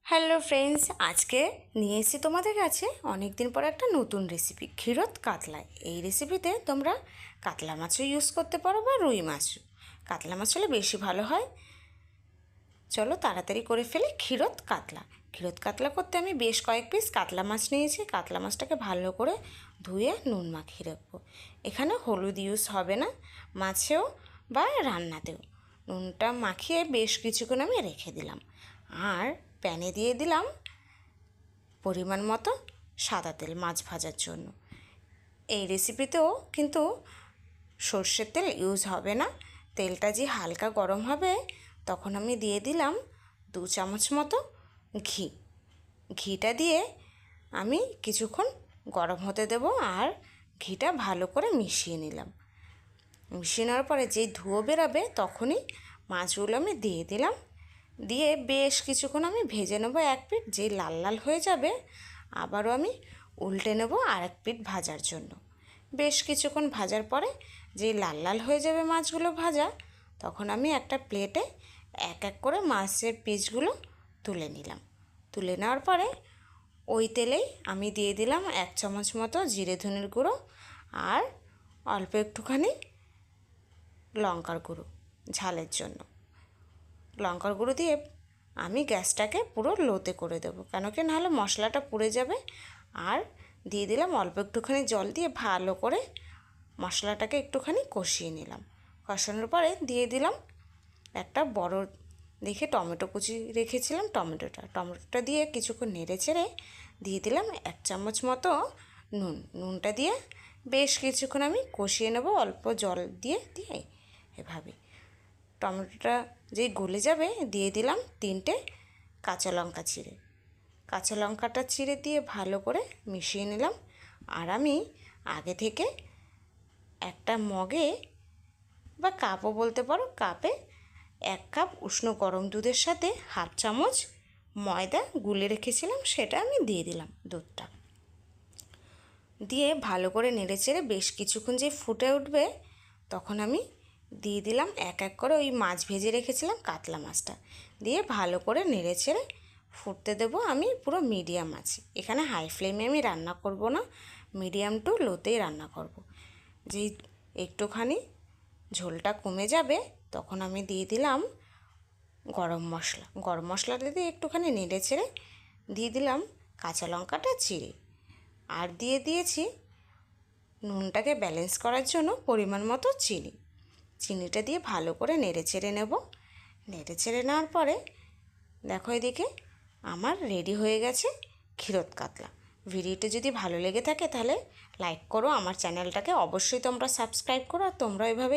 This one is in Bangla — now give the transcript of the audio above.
হ্যালো ফ্রেন্ডস, আজকে নিয়ে এসেছি তোমাদের কাছে অনেক দিন পর একটা নতুন রেসিপি, ক্ষীরোদ কাতলা। এই রেসিপিতে তোমরা কাতলা মাছও ইউজ করতে পারো বা রুই মাছও। কাতলা মাছ হলে বেশি ভালো হয়। চলো তাড়াতাড়ি করে ফেলি ক্ষীরোদ কাতলা। ক্ষীরোদ কাতলা করতে আমি বেশ কয়েক পিস কাতলা মাছ নিয়েছি। কাতলা মাছটাকে ভালো করে ধুয়ে নুন মাখিয়ে রাখবো। এখানে হলুদ ইউজ হবে না মাছেও বা রান্নাতেও। নুনটা মাখিয়ে বেশ কিছুক্ষণ আমি রেখে দিলাম। আর প্যানে দিয়ে দিলাম পরিমাণ মতো সাদা তেল মাছ ভাজার জন্য। এই রেসিপিতেও কিন্তু সর্ষের তেল ইউজ হবে না। তেলটা যে হালকা গরম হবে তখন আমি দিয়ে দিলাম 2 চামচ মতো ঘি। ঘিটা দিয়ে আমি কিছুক্ষণ গরম হতে দেব আর ঘিটা ভালো করে মিশিয়ে নিলাম। মিশিয়ে নেওয়ার পরে যেই ধুয়ো বেরোবে তখনই মাছগুলো আমি দিয়ে দিলাম। দিয়ে বেশ কিছুক্ষণ আমি ভেজে নেবো এক পিঠ। যেই লাল লাল হয়ে যাবে আবারও আমি উল্টে নেব আর এক পিঠ ভাজার জন্য। বেশ কিছুক্ষণ ভাজার পরে যেই লাল লাল হয়ে যাবে মাছগুলো ভাজা, তখন আমি একটা প্লেটে এক এক করে মাছের পিসগুলো তুলে নিলাম। তুলে নেওয়ার পরে ওই তেলেই আমি দিয়ে দিলাম 1 চামচ মতো জিরে ধনের গুঁড়ো আর অল্প একটুখানি লঙ্কার গুঁড়ো ঝালের জন্য। লঙ্কার গুঁড়ো দিয়ে আমি গ্যাসটাকে পুরো লোতে করে দেবো, কেন কি নাহলে মশলাটা পুড়ে যাবে। আর দিয়ে দিলাম অল্প একটুখানি জল দিয়ে ভালো করে মশলাটাকে একটুখানি কষিয়ে নিলাম। কষানোর পরে দিয়ে দিলাম একটা বড় দেখে টমেটো কুচি রেখেছিলাম, টমেটোটা দিয়ে কিছুক্ষণ নেড়ে চেড়ে দিয়ে দিলাম 1 চামচ মতো নুনটা দিয়ে বেশ কিছুক্ষণ আমি কষিয়ে নেব অল্প জল দিয়ে দিয়ে এভাবে। টমেটোটা যেই গলে যাবে দিয়ে দিলাম 3টে কাঁচা লঙ্কা চিড়ে। কাঁচা লঙ্কাটা চিড়ে দিয়ে ভালো করে মিশিয়ে নিলাম। আর আমি আগে থেকে একটা মগে বা কাপও বলতে পারো, কাপে 1 কাপ উষ্ণ গরম দুধের সাথে 1/2 চামচ ময়দা গুলে রেখেছিলাম, সেটা আমি দিয়ে দিলাম। দুধটা দিয়ে ভালো করে নেড়ে চেড়ে বেশ কিছুক্ষণ যে ফুটে উঠবে তখন আমি দিয়ে দিলাম এক এক করে ওই মাছ ভেজে রেখেছিলাম কাতলা মাছটা দিয়ে ভালো করে নেড়ে ছেড়ে ফুটতে দেবো আমি পুরো মিডিয়াম আছে। এখানে হাই ফ্লেমে আমি রান্না করব না, মিডিয়াম টু লোতেই রান্না করব। যেই একটুখানি ঝোলটা কমে যাবে তখন আমি দিয়ে দিলাম গরম মশলাটা দিয়ে একটুখানি নেড়ে ছেড়ে দিয়ে দিলাম কাঁচা লঙ্কাটা চিড়ে। আর দিয়ে দিয়েছি নুনটাকে ব্যালেন্স করার জন্য পরিমাণ মতো চিনিটা দিয়ে ভালো করে নেড়ে চেড়ে নেব। নেড়ে চেড়ে নেওয়ার পরে দেখো এদিকে আমার রেডি হয়ে গেছে ক্ষীরোদ কাতলা। ভিডিওটা যদি ভালো লেগে থাকে তাহলে লাইক করো, আমার চ্যানেলটাকে অবশ্যই তোমরা সাবস্ক্রাইব করো। আর তোমরা এভাবে